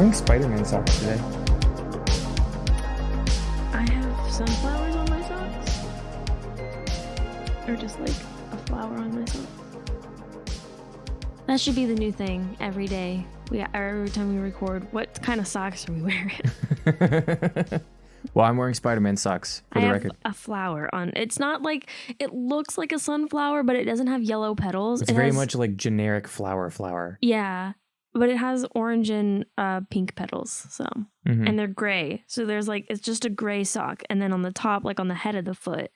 wearing Spider-Man socks today. I have sunflowers on my socks. Or just like a flower on my sock. That should be the new thing every day. Every time we record, what kind of socks are we wearing? Well, I'm wearing Spider-Man socks for the record. A flower on. It's not like, it looks like a sunflower, but it doesn't have yellow petals. It's very much like generic flower. Yeah, but it has orange and pink petals. So, and they're gray. So there's like, it's just a gray sock, and then on the top, like on the head of the foot.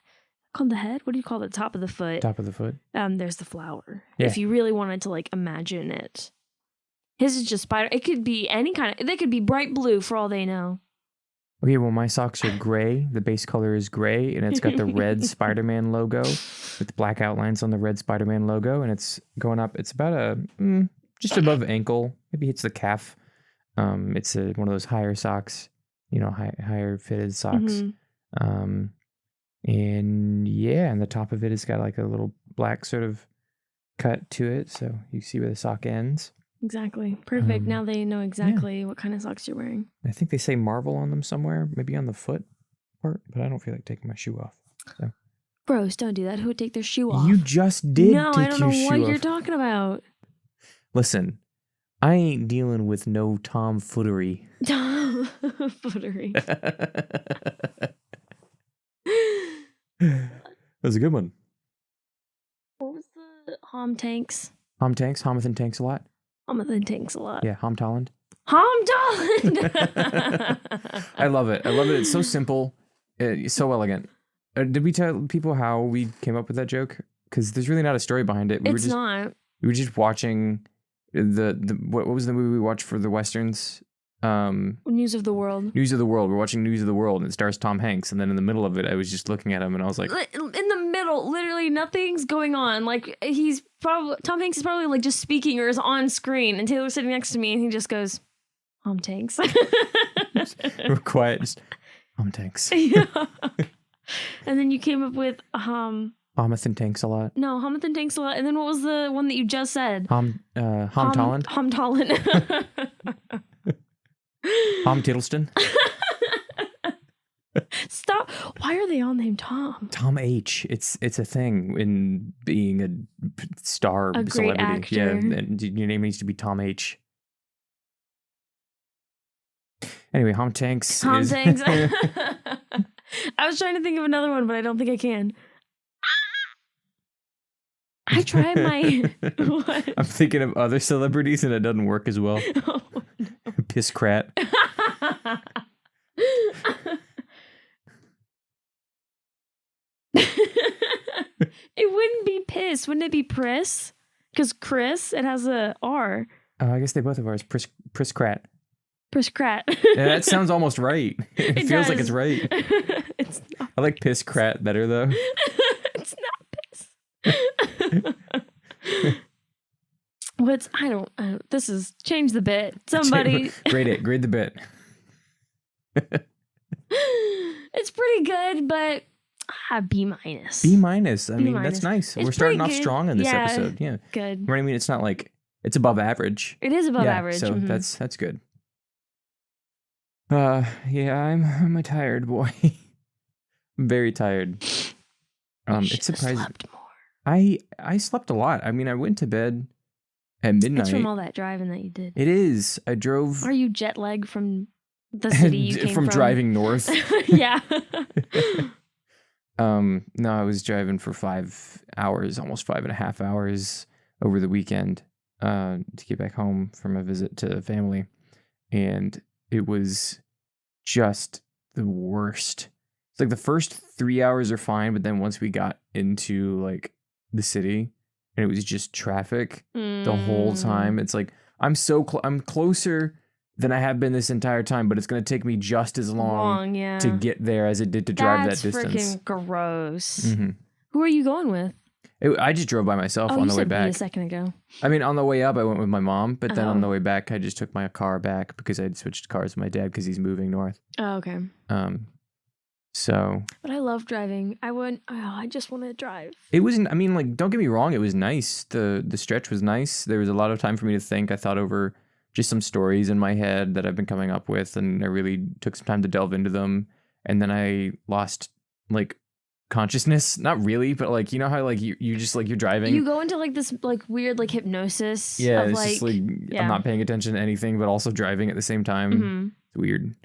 Called the head? What do you call the top of the foot? Top of the foot. There's the flower. Yeah. If you really wanted to like imagine it. His is just spider. It could be any kind of. They could be bright blue for all they know. Okay, well, my socks are gray. The base color is gray, and it's got the red Spider-Man logo with black outlines on the red Spider-Man logo, and it's going up. It's about just above ankle. Maybe hits the calf. It's one of those higher socks, higher fitted socks. And yeah, and the top of it has got like a little black sort of cut to it, so you see where the sock ends. Exactly. Perfect. Now they know exactly what kind of socks you're wearing. I think they say Marvel on them somewhere, maybe on the foot part, but I don't feel like taking my shoe off. So. Bros, don't do that. Who would take their shoe off? You just did. No, I don't know what you're talking about. Listen, I ain't dealing with no tomfootery. Tomfootery. That was a good one. What was the Hom Tanks? Hom Tanks? Homathan Tanks a lot? Homathan Tanks a lot. Yeah, Hom Tolland. Hom Tolland! I love it. It's so simple. It's so elegant. Did we tell people how we came up with that joke? Because there's really not a story behind it. We were just watching what was the movie we watched for the Westerns? News of the World. News of the World. We're watching News of the World, and it stars Tom Hanks. And then in the middle of it, I was just looking at him, and I was like, in the middle, literally nothing's going on. Like Tom Hanks is probably like just speaking or is on screen, and Taylor's sitting next to me, and he just goes, "Hom Tanks." We're quiet, just Hom Tanks. Yeah. And then you came up with Homathan Tanks a lot. No, Homathan Tanks a lot. And then what was the one that you just said? Hom Tolland. Hom Tolland. Tom Tiddleston. Stop. Why are they all named Tom? Tom H. It's a thing in being a star a celebrity. Great actor. Yeah, and your name needs to be Tom H. Anyway, Hom Tanks. Tanks. I was trying to think of another one, but I don't think I can. I tried my... What? I'm thinking of other celebrities and it doesn't work as well. Oh, no. Pisscrat. It wouldn't be piss. Wouldn't it be Priss? Because Chris, it has a R. I guess they both have ours. Pisscrat. Pisscrat. Yeah, that sounds almost right. It feels like it's right. It's not. I like Pisscrat better though. It's not piss. I don't, this is, change the bit. Somebody. Grade the bit. It's pretty good, but B minus. B minus. I mean, that's nice. It's We're starting off good. strong in this episode. Yeah. Good. You know what I mean? It's not like, it's above average. It is above average. So that's good. Yeah, I'm a tired boy. I'm very tired. It's surprising. Slept more. I slept a lot. I mean, I went to bed at midnight. It's from all that driving that you did. It is. I drove. Are you jet lagged from the city you came from? From driving north. Yeah. No, I was driving for 5 hours, almost 5.5 hours over the weekend, to get back home from a visit to family. And it was just the worst. It's like the first 3 hours are fine, but then once we got into like the city and it was just traffic the whole time, it's like I'm closer than I have been this entire time, but it's going to take me just as long to get there as it did to drive that distance. That's freaking gross. Mm-hmm. Who are you going with? I just drove by myself on the way back. A second ago. I mean, on the way up, I went with my mom, but then on the way back, I just took my car back because I'd switched cars with my dad because he's moving north. Oh, okay. So. But I love driving. I just want to drive. It wasn't. I mean, like, don't get me wrong. It was nice. The stretch was nice. There was a lot of time for me to think. I thought over just some stories in my head that I've been coming up with, and I really took some time to delve into them. And then I lost like consciousness. Not really, but like, you know how like you just like you're driving. You go into like this like weird like hypnosis. Yeah, of, it's like, just like I'm not paying attention to anything, but also driving at the same time. Mm-hmm. It's weird.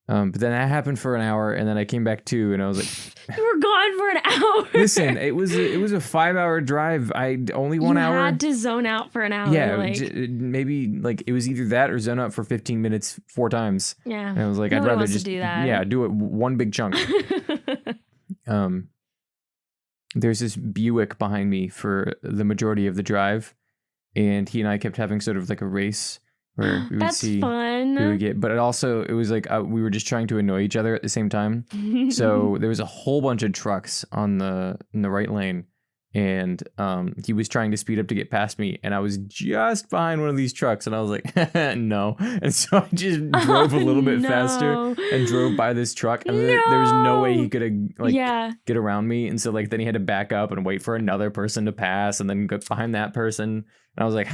But then that happened for an hour, and then I came back too, and I was like, "You were gone for an hour." Listen, it was a 5-hour drive. I only 1 hour. You had to zone out for an hour. Yeah, like, maybe like it was either that or zone out for 15 minutes 4 times. Yeah, and I was like, Nobody I'd rather wants just to do that. Yeah, do it one big chunk. There's this Buick behind me for the majority of the drive, and he and I kept having sort of like a race where we would That's see fun. who would get, but it was like we were just trying to annoy each other at the same time. So there was a whole bunch of trucks in the right lane, and he was trying to speed up to get past me, and I was just behind one of these trucks, and I was like, no. And so I just drove a little bit faster and drove by this truck, and there was no way he could like get around me. And so like then he had to back up and wait for another person to pass, and then go behind that person. And I was like,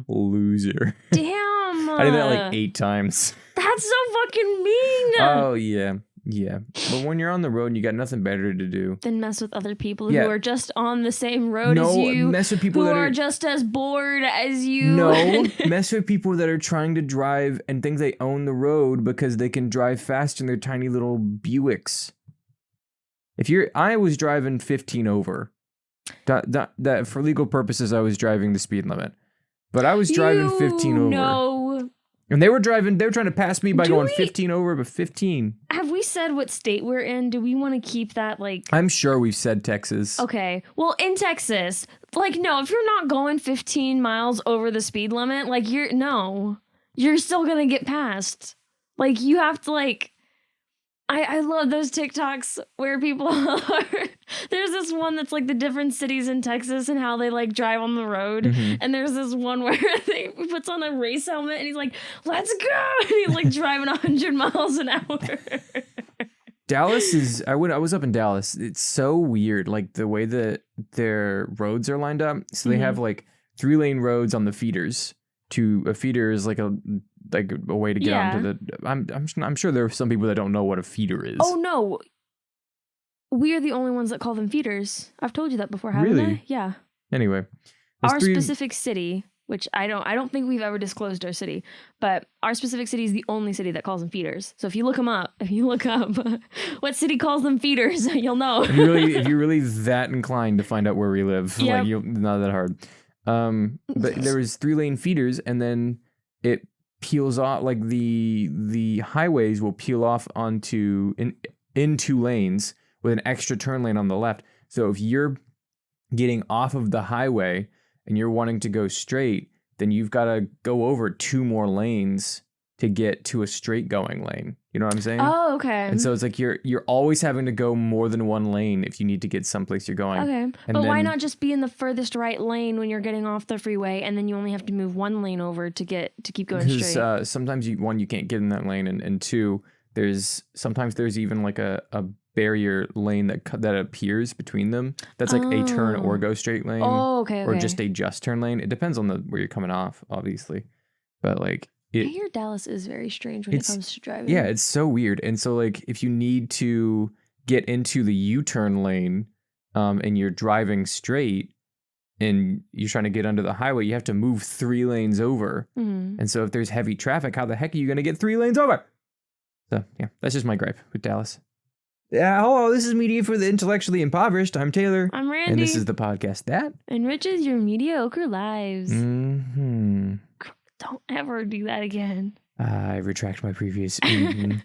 loser. Damn. I did that like 8 times. That's so fucking mean. Oh yeah. Yeah, but when you're on the road and you got nothing better to do, then mess with other people who are just on the same road as you. Mess with people who that are just as bored as you. No, mess with people that are trying to drive and think they own the road because they can drive fast in their tiny little Buicks. I was driving 15 over. That for legal purposes, I was driving the speed limit, but I was driving 15 over. No. And they were trying to pass me by going 15 over, but 15. Have we said what state we're in? Do we want to keep that like... I'm sure we've said Texas. Okay. Well, in Texas, like, no, if you're not going 15 miles over the speed limit, like, you're still going to get passed. Like, you have to like... I love those TikToks where people are... There's this one that's like the different cities in Texas and how they like drive on the road. Mm-hmm. And there's this one where he puts on a race helmet and he's like, let's go! And he's like driving 100 miles an hour. Dallas is... I was up in Dallas. It's so weird, like the way that their roads are lined up. So they have like 3-lane roads on the feeders. A feeder is like a way to get onto the... I'm sure there are some people that don't know what a feeder is. Oh no, we are the only ones that call them feeders. I've told you that before, haven't I? Yeah. Anyway, our specific city, which I don't think we've ever disclosed our city, but our specific city is the only city that calls them feeders. So if you look up what city calls them feeders, you'll know. if you're really that inclined to find out where we live, like not that hard. But there was 3-lane feeders, and then it peels off, like the highways will peel off onto in 2 lanes with an extra turn lane on the left. So if you're getting off of the highway and you're wanting to go straight, then you've got to go over 2 more lanes to get to a straight going lane. You know what I'm saying? Oh, okay. And so it's like you're always having to go more than 1 lane if you need to get someplace you're going. Okay. But why not just be in the furthest right lane when you're getting off the freeway, and then you only have to move 1 lane over to keep going straight? Because sometimes you can't get in that lane, and 2, sometimes there's even like a barrier lane that appears between them. That's like a turn or go straight lane. Oh, okay. Or just a just turn lane. It depends on where you're coming off, obviously. But like... I hear Dallas is very strange when it comes to driving. Yeah, it's so weird. And so like if you need to get into the U-turn lane and you're driving straight and you're trying to get under the highway, you have to move 3 lanes over. Mm-hmm. And so if there's heavy traffic, how the heck are you going to get 3 lanes over? So yeah, that's just my gripe with Dallas. Yeah, hello, this is Media for the Intellectually Impoverished. I'm Taylor. I'm Randy. And this is the podcast that enriches your mediocre lives. Mm-hmm. Don't ever do that again. I retract my previous... You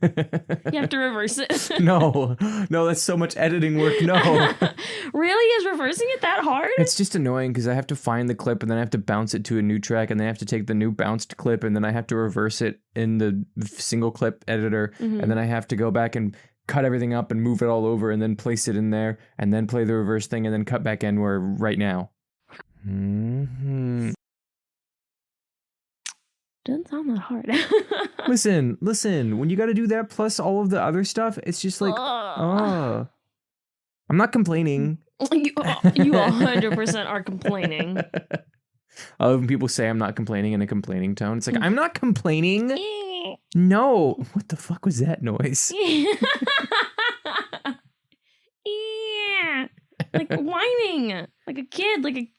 have to reverse it. No, that's so much editing work. No. Really? Is reversing it that hard? It's just annoying because I have to find the clip and then I have to bounce it to a new track and then I have to take the new bounced clip and then I have to reverse it in the single clip editor. Mm-hmm. And then I have to go back and cut everything up and move it all over and then place it in there and then play the reverse thing and then cut back in where right now. Mm-hmm. Doesn't sound that hard. Listen, when you got to do that plus all of the other stuff, it's just like, I'm not complaining. You 100% are complaining. I love when people say I'm not complaining in a complaining tone. It's like, I'm not complaining. No. What the fuck was that noise? Like whining. Like a kid. Like a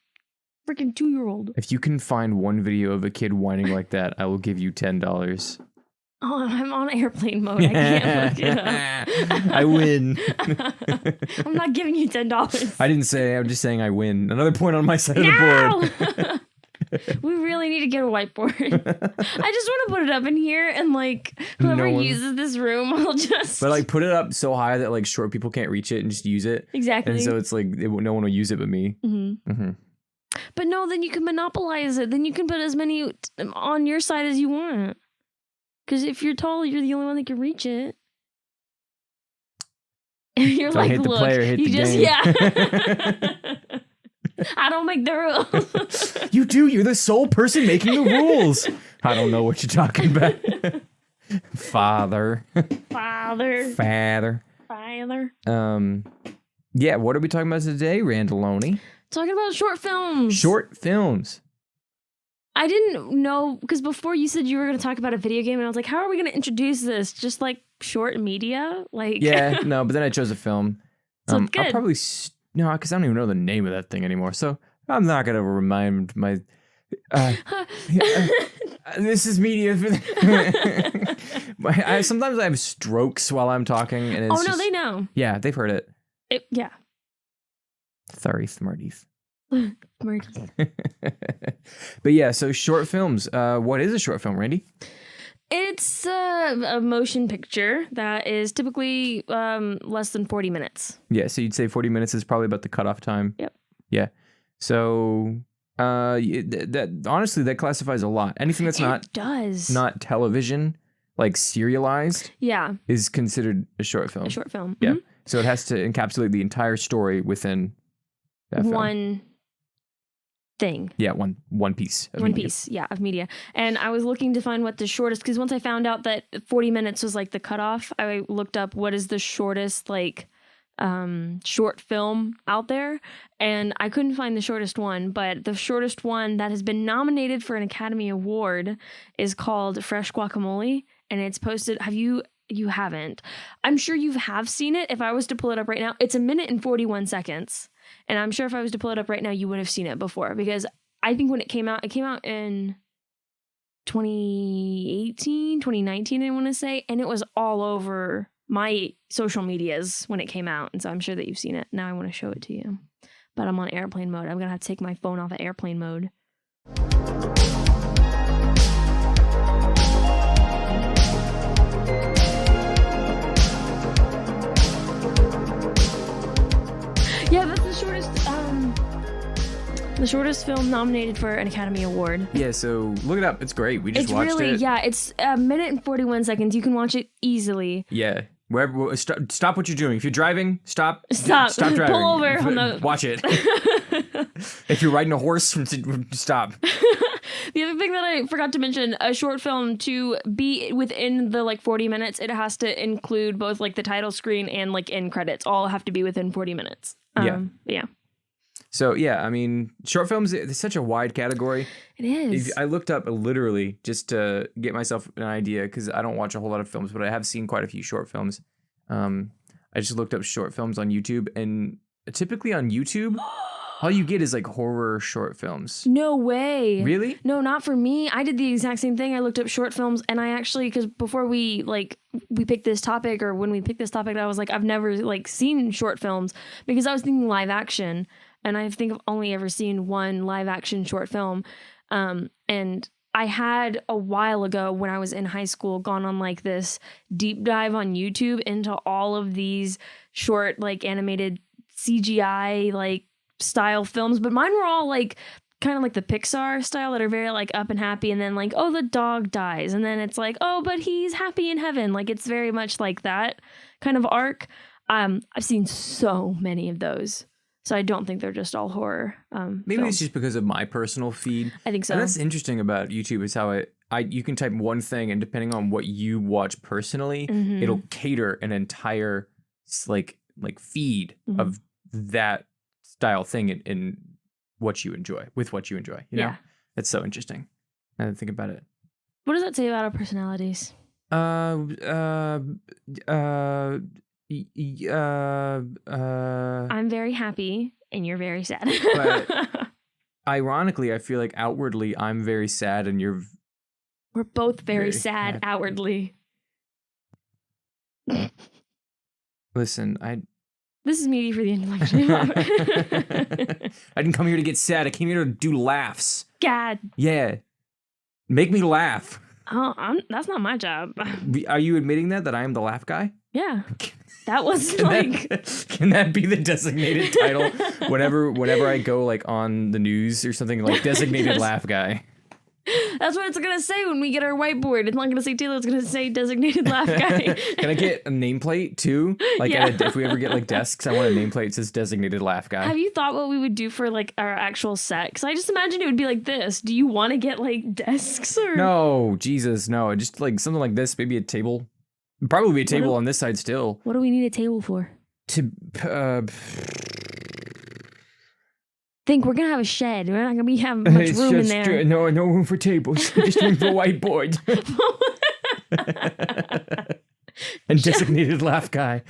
freaking 2-year-old. If you can find one video of a kid whining like that, I will give you $10. Oh, I'm on airplane mode. I can't look it up. I win. I'm not giving you $10. I didn't say. I'm just saying I win. Another point on my side of the board. We really need to get a whiteboard. I just want to put it up in here and like whoever uses this room will just. But like put it up so high that like short people can't reach it and just use it. Exactly. And so it's like no one will use it but me. Mm-hmm. Mm-hmm. But no, then you can monopolize it. Then you can put as many on your side as you want. Because if you're tall, you're the only one that can reach it. You're don't like, hate the look, player, hit you the just game. Yeah. I don't make the rules. You do. You're the sole person making the rules. I don't know what you're talking about. Father. Yeah. What are we talking about today, Randaloni? Talking about short films. Short films. I didn't know, because before you said you were going to talk about a video game, and I was like, how are we going to introduce this? Just like short media? Like Yeah, no, but then I chose a film. So it's good. I'll probably, no, because I don't even know the name of that thing anymore. So I'm not going to remind my, this is media. Sometimes I have strokes while I'm talking. And it's they know. Yeah, they've heard it. Yeah. Sorry, Smarties. Smarties. But yeah, so short films. What is a short film, Randy? It's a motion picture that is typically less than 40 minutes. Yeah, so you'd say 40 minutes is probably about the cutoff time. Yep. Yeah. So that honestly, that classifies a lot. Anything that's not television, like serialized, is considered a short film. A short film. Yeah. Mm-hmm. So it has to encapsulate the entire story within that film. One thing. Yeah, one piece of media. Of media. And I was looking to find what the shortest, because once I found out that 40 minutes was like the cutoff, I looked up what is the shortest like short film out there, and I couldn't find the shortest one, but the shortest one that has been nominated for an Academy Award is called Fresh Guacamole, and it's posted. You haven't. I'm sure you have seen it. If I was to pull it up right now, it's 1 minute and 41 seconds. And I'm sure if I was to pull it up right now, you would have seen it before, because I think when it came out in 2018, 2019, I want to say, and it was all over my social medias when it came out. And so I'm sure that you've seen it. Now I want to show it to you. But I'm on airplane mode. I'm going to have to take my phone off of airplane mode. Yeah, that's the shortest film nominated for an Academy Award. Yeah, so look it up. It's great. We just watched it. Yeah, it's 1 minute and 41 seconds. You can watch it easily. Yeah. Wherever, stop what you're doing. If you're driving, stop driving. Pull over. Watch it. If you're riding a horse, stop. The other thing that I forgot to mention, a short film, to be within the like 40 minutes, it has to include both like the title screen and like end credits. All have to be within 40 minutes. Yeah. So yeah, I mean, short films, it's such a wide category. It is. I looked up literally just to get myself an idea, because I don't watch a whole lot of films, but I have seen quite a few short films. I just looked up short films on YouTube, and typically on YouTube, all you get is like horror short films. No way. Really? No, not for me. I did the exact same thing. I looked up short films, and I actually, because before we picked this topic, or when we picked this topic, I was like, I've never like seen short films, because I was thinking live action. And I think I've only ever seen one live action short film. And I had a while ago when I was in high school gone on like this deep dive on YouTube into all of these short like animated CGI like style films. But mine were all like kind of like the Pixar style that are very like up and happy. And then like, oh, the dog dies. And then it's like, oh, but he's happy in heaven. Like it's very much like that kind of arc. I've seen so many of those. So I don't think they're just all horror. Maybe it's just because of my personal feed. I think so. And that's interesting about YouTube is how you can type one thing, and depending on what you watch personally, it'll cater an entire like feed of that style thing in what you enjoy, with what you enjoy. You know, it's so interesting. Now that I think about it. What does that say about our personalities? I'm very happy and you're very sad. But ironically, I feel like outwardly I'm very sad and we're both very sad outwardly. Listen, this is Meaty for the Intellectually Mob. I didn't come here to get sad. I came here to do laughs. God. Yeah. Make me laugh. Oh, that's not my job. Are you admitting that I am the laugh guy? Yeah. That was can that be the designated title? Whenever I go like on the news or something, like designated laugh guy. That's what it's gonna say when we get our whiteboard. It's not gonna say Taylor, it's gonna say designated laugh guy. Can I get a nameplate too? Like if we ever get like desks, I want a nameplate that says designated laugh guy. Have you thought what we would do for like our actual set? Because I just imagine it would be like this. Do you want to get like desks or no? Jesus, no. Just like something like this, maybe a table. Probably be a table on this side still. What do we need a table for? To think we're gonna have a shed. We're not gonna be having much room in there. No room for tables. Just room for whiteboard. And designated laugh guy.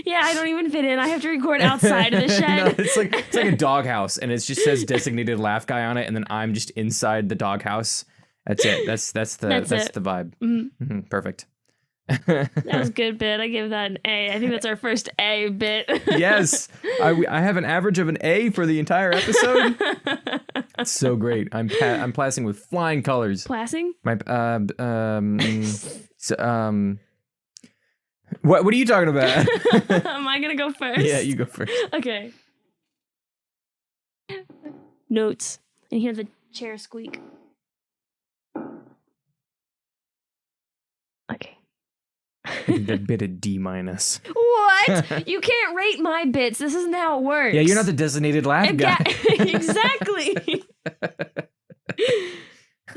Yeah, I don't even fit in. I have to record outside of the shed. No, it's like a doghouse, and it just says designated laugh guy on it, and then I'm just inside the doghouse. That's it. That's the vibe. Mm-hmm. Perfect. That was a good bit. I give that an A. I think that's our first A bit. Yes. I have an average of an A for the entire episode. That's so great. I'm passing with flying colors. Passing? My what are you talking about? Am I gonna go first? Yeah, you go first. Okay. Notes. And hear the chair squeak. Okay. That bit of D-. What? You can't rate my bits. This isn't how it works. Yeah, you're not the designated laugh guy. Exactly.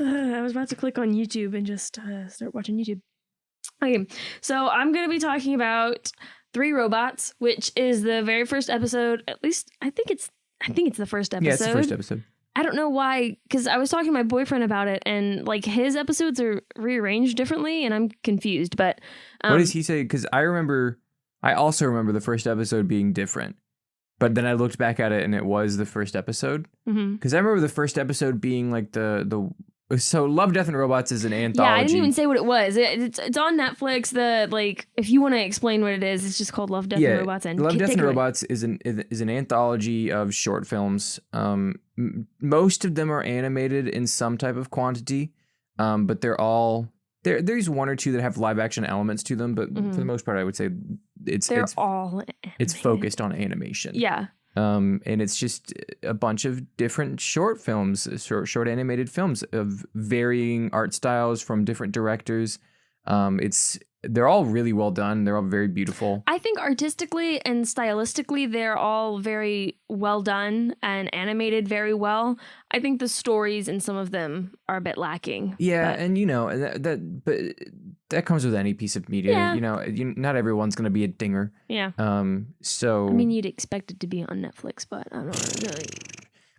I was about to click on YouTube and just start watching YouTube. Okay, so I'm going to be talking about 3 Robots, which is the very first episode. At least I think it's the first episode. Yeah, it's the first episode. I don't know why, because I was talking to my boyfriend about it, and like his episodes are rearranged differently, and I'm confused. But what does he say? Because I also remember the first episode being different, but then I looked back at it, and it was the first episode. Because I remember the first episode being like so Love, Death, and Robots is an anthology. Yeah, I didn't even say what it was. It's on Netflix. If you want to explain what it is, it's just called Love, Death, and Robots. And Love, Death, and Robots is an anthology of short films. Most of them are animated in some type of quantity, but they're all there's one or two that have live action elements to them. But for the most part, I would say it's all animated. It's focused on animation. Yeah. And it's just a bunch of different short films, short animated films of varying art styles from different directors. They're all really well done. They're all very beautiful. I think artistically and stylistically, they're all very well done and animated very well. I think the stories in some of them are a bit lacking. Yeah, and but that comes with any piece of media. Yeah. Not everyone's going to be a dinger. Yeah. So I mean, you'd expect it to be on Netflix, but I don't know. Really.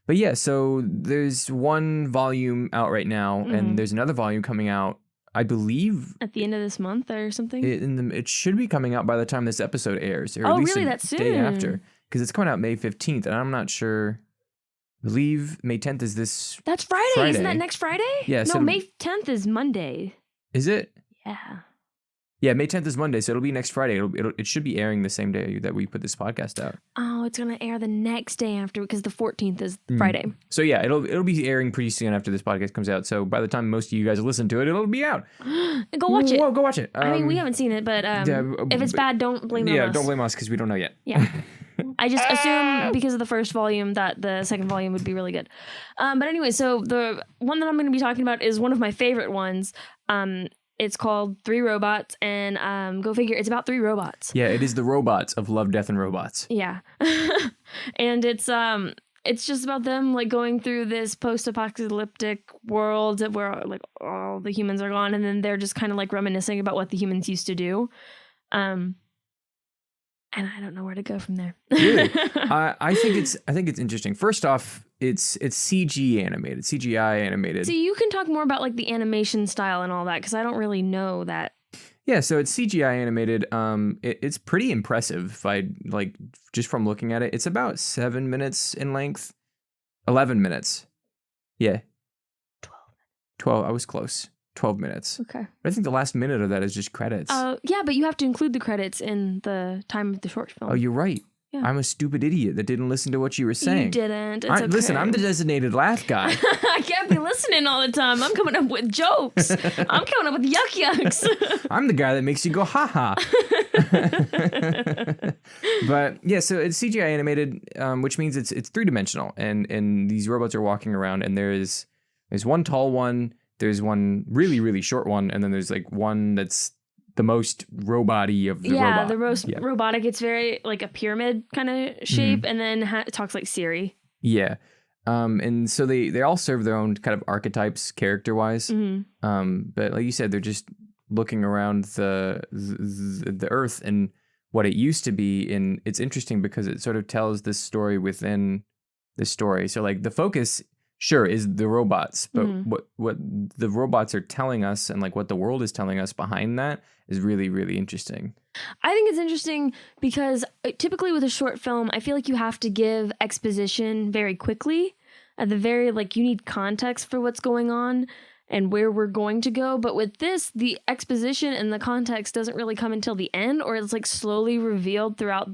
But yeah, so there's one volume out right now, and there's another volume coming out, I believe, at the end of this month or something. It should be coming out by the time this episode airs, or at least really? a That's soon. day after, because it's coming out May 15th, and I'm not sure. I believe May 10th is this. That's Friday. Isn't that next Friday? Yeah. No, May 10th is Monday. Is it? Yeah. Yeah, May 10th is Monday, so it'll be next Friday. It should be airing the same day that we put this podcast out. Oh, it's gonna air the next day after, because the 14th is Friday. So yeah, it'll be airing pretty soon after this podcast comes out. So by the time most of you guys listen to it, it'll be out. Go watch it. Whoa, go watch it. I mean, we haven't seen it, but if it's bad, don't blame us. Yeah, don't blame us because we don't know yet. Yeah. I just assume because of the first volume that the second volume would be really good. But anyway, so the one that I'm going to be talking about is one of my favorite ones. It's called 3 Robots, and go figure, it's about 3 robots. Yeah, it is the robots of Love, Death, and Robots. Yeah. And it's just about them like going through this post-apocalyptic world where like all the humans are gone, and then they're just kind of like reminiscing about what the humans used to do. And I don't know where to go from there. Really? I think it's interesting. First off, it's CGI animated. So you can talk more about like the animation style and all that, because I don't really know that. Yeah, so it's CGI animated. It's pretty impressive. If I like just from looking at it, it's about 7 minutes in length, 11 minutes. Yeah, 12. I was close. 12 minutes. Okay. But I think the last minute of that is just credits. Yeah, but you have to include the credits in the time of the short film. Oh, you're right. Yeah. I'm a stupid idiot that didn't listen to what you were saying. You didn't. It's okay. Listen, I'm the designated laugh guy. I can't be listening all the time. I'm coming up with jokes. I'm coming up with yuck yucks. I'm the guy that makes you go ha ha. But yeah, so it's CGI animated, which means it's 3-dimensional, and these robots are walking around, and there's one tall one. There's one really, really short one, and then there's like one that's the most robot-y of the robot. Yeah, the most robotic. It's very like a pyramid kind of shape, and then it talks like Siri. Yeah. And so they all serve their own kind of archetypes character-wise. But like you said, they're just looking around the Earth and what it used to be, and it's interesting because it sort of tells this story within the story. So like the focus... Sure, is the robots, but what the robots are telling us and like what the world is telling us behind that is really, really interesting. I think it's interesting because typically with a short film, I feel like you have to give exposition very quickly. At the very, like, you need context for what's going on and where we're going to go. But with this, the exposition and the context doesn't really come until the end, or it's like slowly revealed throughout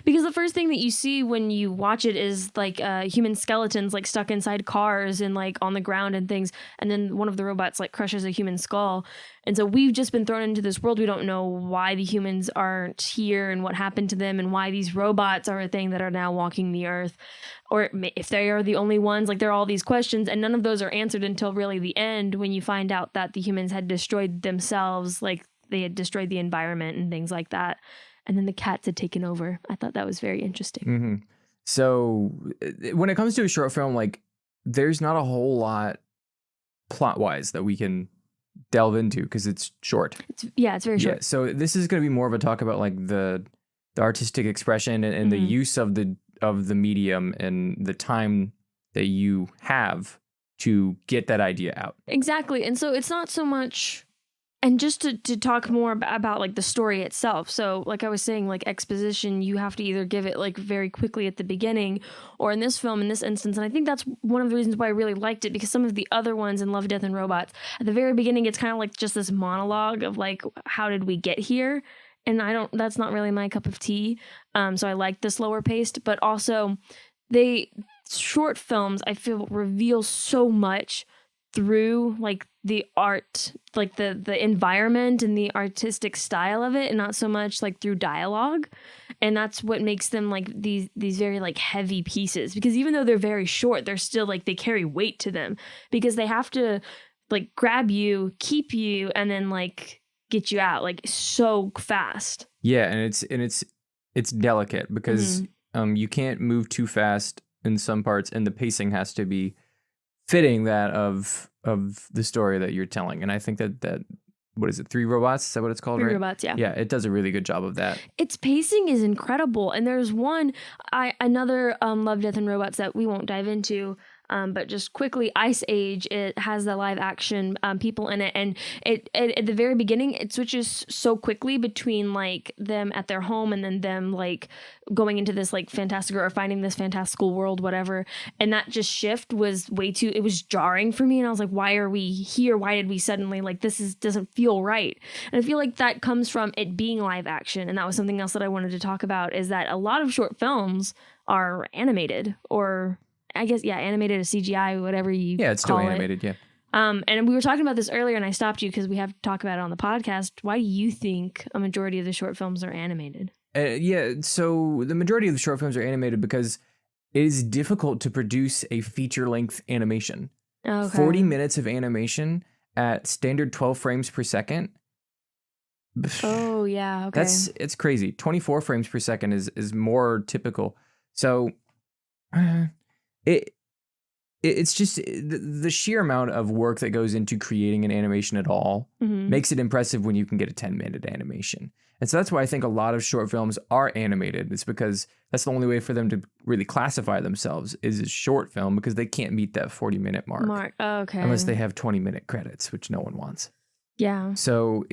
because the first thing that you see when you watch it is like human skeletons like stuck inside cars and like on the ground and things. And then one of the robots like crushes a human skull. And so we've just been thrown into this world. We don't know why the humans aren't here and what happened to them and why these robots are a thing that are now walking the earth. Or if they are the only ones, like there are all these questions, and none of those are answered until really the end when you find out that the humans had destroyed themselves, like they had destroyed the environment and things like that. And then the cats had taken over. I thought that was very interesting. Mm-hmm. So when it comes to a short film, like there's not a whole lot plot-wise that we can delve into because it's short. It's very short. Yeah, so this is going to be more of a talk about like the artistic expression and the use of the medium and the time that you have to get that idea out. Exactly. And so it's not so much, and just to talk more about like the story itself. So like I was saying, like exposition, you have to either give it like very quickly at the beginning, or in this film, in this instance, and I think that's one of the reasons why I really liked it, because some of the other ones in Love, Death, and Robots, at the very beginning, it's kind of like just this monologue of like, how did we get here? And that's not really my cup of tea. So I like the slower paced, but also short films, I feel, reveal so much through like the art, like the environment and the artistic style of it, and not so much like through dialogue. And that's what makes them like these very like heavy pieces, because even though they're very short, they're still like, they carry weight to them because they have to like grab you, keep you, and then like get you out like so fast. Yeah, and it's delicate because you can't move too fast in some parts, and the pacing has to be fitting that of the story that you're telling. And I think that what is it, 3 Robots? Is that what it's called? 3 right? Robots, yeah. Yeah, it does a really good job of that. Its pacing is incredible, and there's another Love, Death, and Robots that we won't dive into. But just quickly, Ice Age, it has the live action people in it, and it at the very beginning it switches so quickly between like them at their home and then them like going into this like fantastical or finding this fantastical world, whatever. And that just shift was it was jarring for me, and I was like, why are we here? Why did we suddenly like doesn't feel right? And I feel like that comes from it being live action, and that was something else that I wanted to talk about, is that a lot of short films are animated, or I guess, animated or CGI, whatever you call it. Yeah, it's still animated, yeah. And we were talking about this earlier, and I stopped you because we have to talk about it on the podcast. Why do you think a majority of the short films are animated? So the majority of the short films are animated because it is difficult to produce a feature-length animation. Okay. 40 minutes of animation at standard 12 frames per second. Oh, yeah, okay. It's crazy. 24 frames per second is more typical. So... It's just the sheer amount of work that goes into creating an animation at all makes it impressive when you can get a 10-minute animation. And so that's why I think a lot of short films are animated. It's because that's the only way for them to really classify themselves is a short film, because they can't meet that 40-minute mark. Okay. Unless they have 20-minute credits, which no one wants. Yeah. So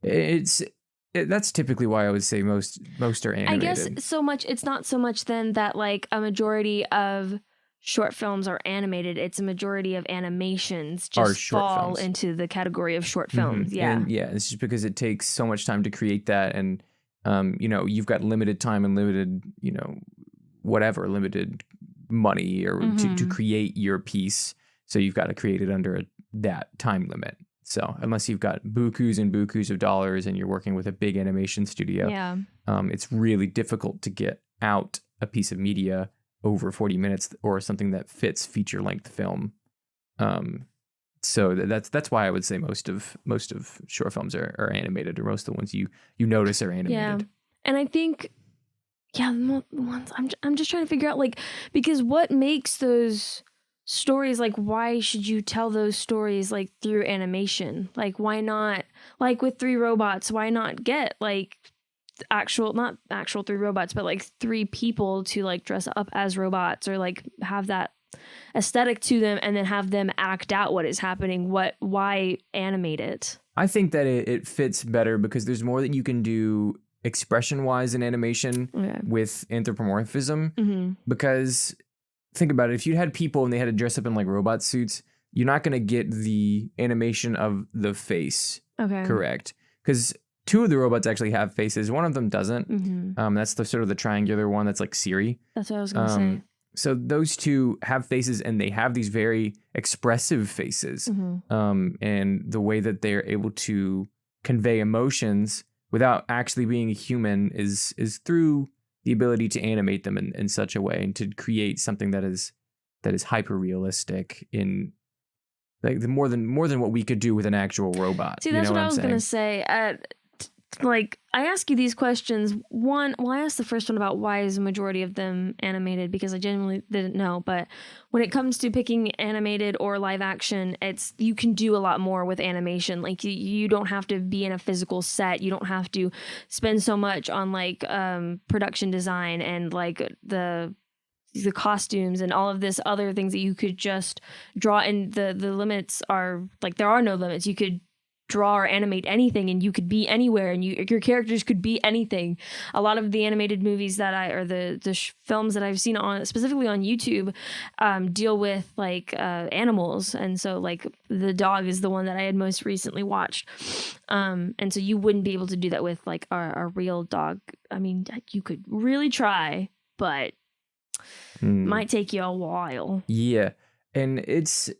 that's typically why I would say most are animated. I guess it's not so much then that like a majority of short films are animated. It's a majority of animations just fall into the category of short films. Mm-hmm. Yeah. And it's just because it takes so much time to create that. And, you've got limited time and limited, limited money or to create your piece. So you've got to create it under that time limit. So unless you've got bukus and bukus of dollars and you're working with a big animation studio, it's really difficult to get out a piece of media over 40 minutes or something that fits feature length film. So that's why I would say most of short films are animated, or most of the ones you notice are animated. Yeah, and I think the ones I'm just trying to figure out, like, because what makes those stories, like, why should you tell those stories like through animation? Like, why not, like with Three Robots, why not get like not actual three robots, but like three people to like dress up as robots, or like have that aesthetic to them, and then have them act out what is happening? Why animate it? I think that it fits better because there's more that you can do expression wise in animation with anthropomorphism. Because think about it, if you had people and they had to dress up in like robot suits, you're not going to get the animation of the face correct, because two of the robots actually have faces. One of them doesn't. That's the sort of the triangular one that's like Siri. That's what I was going to say. So those two have faces, and they have these very expressive faces. And the way that they're able to convey emotions without actually being a human is through the ability to animate them in such a way, and to create something that is hyper realistic in like more than what we could do with an actual robot. See, that's what I was going to say. Like, I ask you these questions. I asked the first one about why is a majority of them animated, because I genuinely didn't know. But when it comes to picking animated or live action, you can do a lot more with animation. Like, you don't have to be in a physical set. You don't have to spend so much on like production design and like the costumes and all of this other things that you could just draw. And the limits are like, there are no limits. You could draw or animate anything, and you could be anywhere, and your characters could be anything. A lot of the animated movies the films that I've seen specifically on YouTube deal with like animals, and so like the dog is the one that I had most recently watched, and so you wouldn't be able to do that with like a real dog. I mean, you could really try, but might take you a while. Yeah, and it's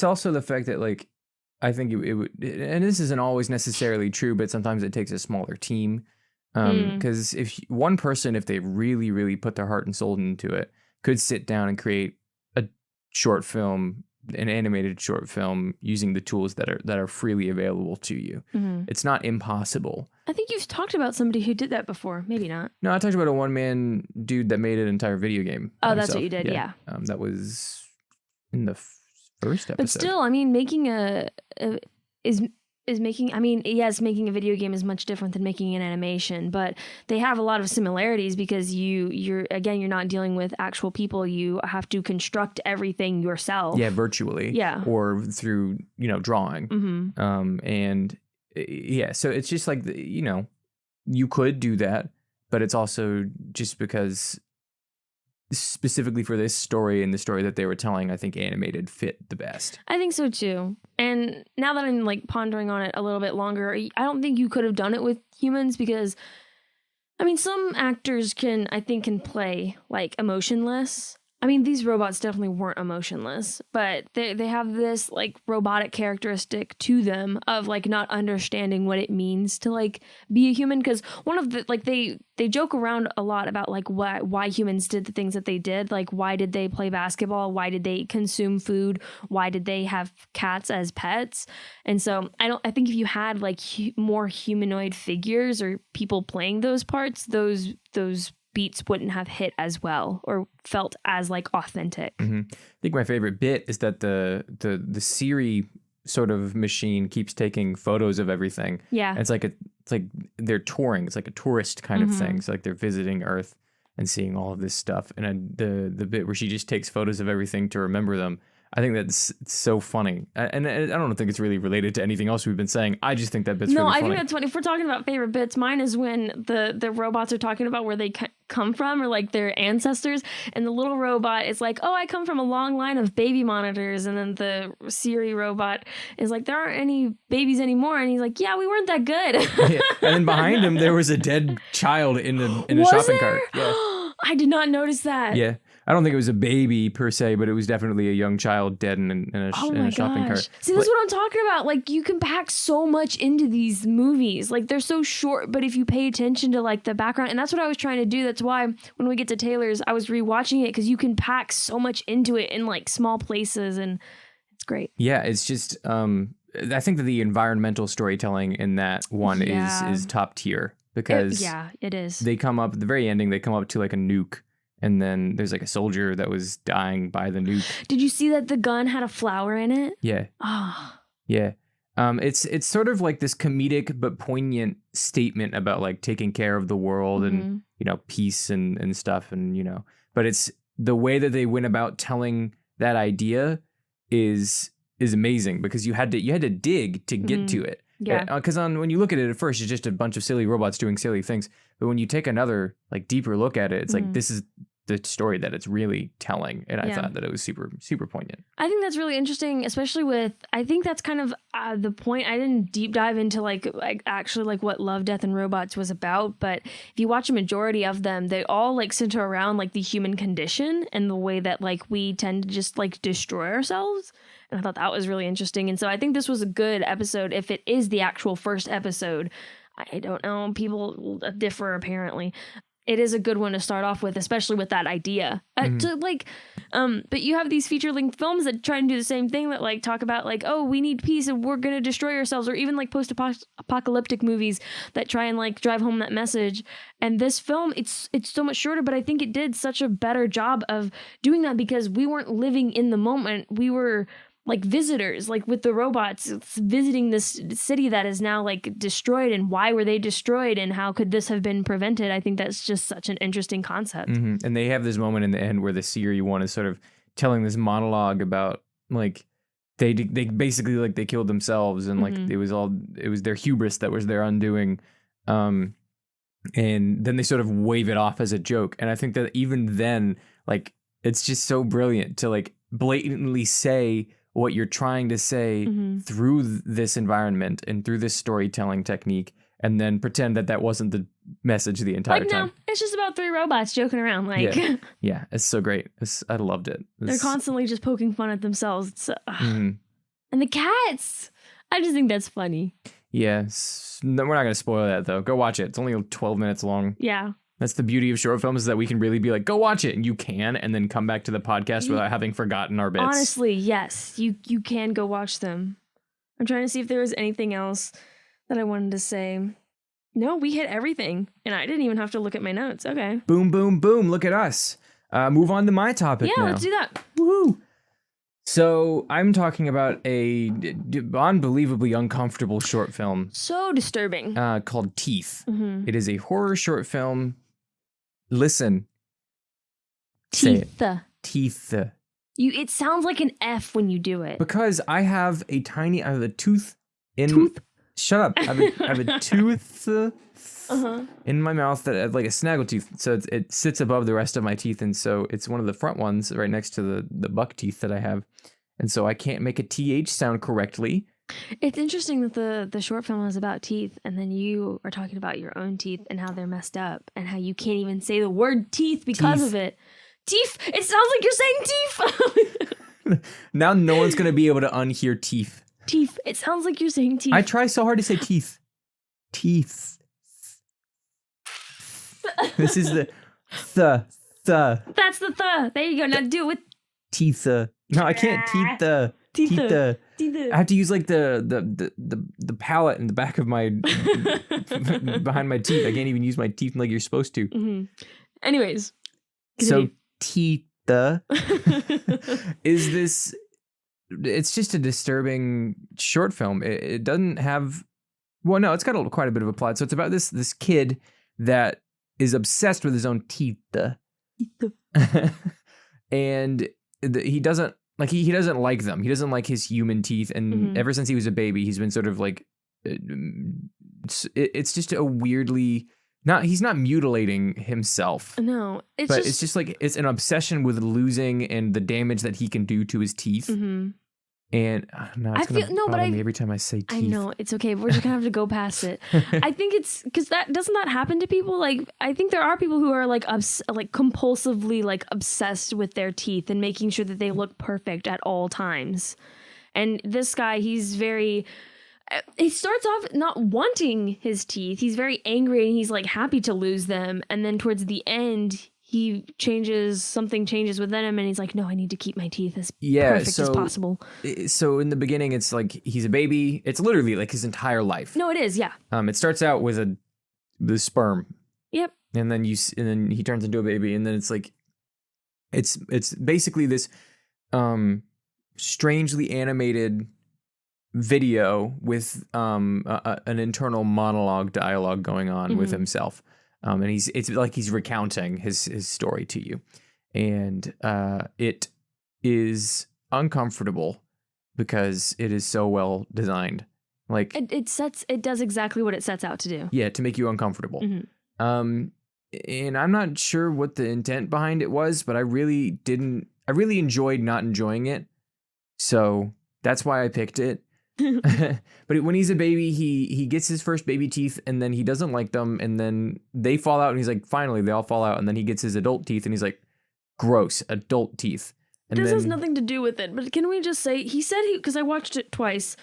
also the fact that like, I think it would, and this isn't always necessarily true, but sometimes it takes a smaller team. Because if one person, if they really, really put their heart and soul into it, could sit down and create a short film, an animated short film, using the tools that are freely available to you. It's not impossible. I think you've talked about somebody who did that before. Maybe not. No, I talked about a one-man dude that made an entire video game. Oh, that's what you did. Yeah. That was in the first episode. But still, I mean, making making a video game is much different than making an animation, but they have a lot of similarities because you're not dealing with actual people. You have to construct everything yourself. Yeah, virtually. Yeah. Or through, drawing. And so it's just like, you could do that, but it's also just because specifically for this story and the story that they were telling, I think animated fit the best. I think so too. And now that I'm like pondering on it a little bit longer, I don't think you could have done it with humans, because I mean, some actors can play like emotionless. I mean, these robots definitely weren't emotionless, but they have this like robotic characteristic to them of like not understanding what it means to like be a human. Because one of the like they joke around a lot about like why humans did the things that they did. Like, why did they play basketball? Why did they consume food? Why did they have cats as pets? And so I think if you had like more humanoid figures or people playing those parts, those beats wouldn't have hit as well or felt as like authentic. I think my favorite bit is that the Siri sort of machine keeps taking photos of everything. Yeah. It's like they're touring. It's like a tourist kind of thing. It's like they're visiting Earth and seeing all of this stuff. And the bit where she just takes photos of everything to remember them, I think that's so funny. And I don't think it's really related to anything else we've been saying. I just think that bit's really funny. No, I think that's funny. If we're talking about favorite bits, mine is when the robots are talking about where they come from or like their ancestors. And the little robot is like, oh, I come from a long line of baby monitors. And then the Siri robot is like, there aren't any babies anymore. And he's like, yeah, we weren't that good. Yeah. And then behind him, there was a dead child in a shopping cart. Yeah. I did not notice that. Yeah. I don't think it was a baby per se, but it was definitely a young child dead in a shopping cart. See, that's what I'm talking about. Like, you can pack so much into these movies. Like, they're so short, but if you pay attention to like the background, and that's what I was trying to do. That's why when we get to Taylor's, I was rewatching it because you can pack so much into it in like small places, and it's great. Yeah, it's just I think that the environmental storytelling in that one is top tier because it is. They come up at the very ending. They come up to like a nuke. And then there's like a soldier that was dying by the nuke. Did you see that the gun had a flower in it? Yeah. Oh. Yeah. It's sort of like this comedic but poignant statement about like taking care of the world and, you know, peace and stuff. And, you know, but it's the way that they went about telling that idea is amazing because you had to dig to get to it. Yeah. Because when you look at it at first, it's just a bunch of silly robots doing silly things. But when you take another like deeper look at it, it's like this is the story that it's really telling. And I thought that it was super, super poignant. I think that's really interesting, especially with, I think that's kind of the point. I didn't deep dive into like actually like what Love, Death, and Robots was about. But if you watch a majority of them, they all like center around like the human condition and the way that like we tend to just like destroy ourselves. And I thought that was really interesting. And so I think this was a good episode if it is the actual first episode. I don't know. People differ apparently. It is a good one to start off with, especially with that idea. But you have these feature-length films that try and do the same thing that like talk about like, oh, we need peace and we're going to destroy ourselves, or even like post-apocalyptic movies that try and like drive home that message. And this film, it's so much shorter, but I think it did such a better job of doing that because we weren't living in the moment. We were like visitors, like with the robots visiting this city that is now like destroyed, and why were they destroyed and how could this have been prevented? I think that's just such an interesting concept. And they have this moment in the end where the Siri one is sort of telling this monologue about like they basically like they killed themselves and like it was their hubris that was their undoing. And then they sort of wave it off as a joke. And I think that even then, like, it's just so brilliant to like blatantly say what you're trying to say through this environment and through this storytelling technique, and then pretend that wasn't the message the entire time. No, it's just about three robots joking around. Like, yeah, it's so great. I loved it. They're constantly just poking fun at themselves. And the cats. I just think that's funny. Yeah, no, we're not gonna spoil that though. Go watch it. It's only 12 minutes long. Yeah. That's the beauty of short films, is that we can really be like, go watch it, and you can, and then come back to the podcast without having forgotten our bits. Honestly, yes, you can go watch them. I'm trying to see if there was anything else that I wanted to say. No, we hit everything, and I didn't even have to look at my notes. Okay. Boom, boom, boom. Look at us. Move on to my topic now. Yeah, let's do that. Woohoo! So I'm talking about a unbelievably uncomfortable short film. So disturbing. Called Teeth. It is a horror short film. Listen. Teeth. Say it. Teeth. It sounds like an F when you do it. Because I have a tooth in... Shut up. I have a tooth in my mouth that like a snaggle tooth. So it sits above the rest of my teeth. And so it's one of the front ones right next to the buck teeth that I have. And so I can't make a TH sound correctly. It's interesting that the short film is about teeth, and then you are talking about your own teeth and how they're messed up and how you can't even say the word teeth because of it. Teeth! It sounds like you're saying teeth! Now no one's going to be able to unhear teeth. Teeth. It sounds like you're saying teeth. I try so hard to say teeth. Teeth. This is the. That's the th. There you go. Now do it with teeth. No, I can't. Teeth. Teeth. I have to use like the palate in the back of my behind my teeth. I can't even use my teeth like you're supposed to. Anyways, so teeth is this it's just a disturbing short film. It doesn't have, well, no, it's got quite a bit of a plot. So it's about this kid that is obsessed with his own teeth. And he doesn't like he doesn't like them. He doesn't like his human teeth. And ever since he was a baby, he's been sort of like, it's just a weirdly, he's not mutilating himself. No, it's just like, it's an obsession with losing and the damage that he can do to his teeth. And no, it's going to bother me every time I say teeth. I know, it's okay. We're just going to have to go past it. I think it's because doesn't that happen to people? Like, I think there are people who are like compulsively like obsessed with their teeth and making sure that they look perfect at all times. And this guy, he starts off not wanting his teeth. He's very angry and he's like happy to lose them. And then towards the end, something changes within him and he's like, no, I need to keep my teeth as perfect as possible. So in the beginning, it's like he's a baby. It's literally like his entire life. No, it is. Yeah. It starts out with the sperm. Yep. And then he turns into a baby. And then it's like, it's basically this, strangely animated video with, an internal monologue dialogue going on with himself. And it's like he's recounting his story to you. And it is uncomfortable because it is so well designed. Like it does exactly what it sets out to do. Yeah, to make you uncomfortable. And I'm not sure what the intent behind it was, but I really enjoyed not enjoying it. So that's why I picked it. But when he's a baby, he gets his first baby teeth and then he doesn't like them and then they fall out and he's like, finally they all fall out, and then he gets his adult teeth and he's like, gross, adult teeth. And this has nothing to do with it, but can we just say, he said because I watched it twice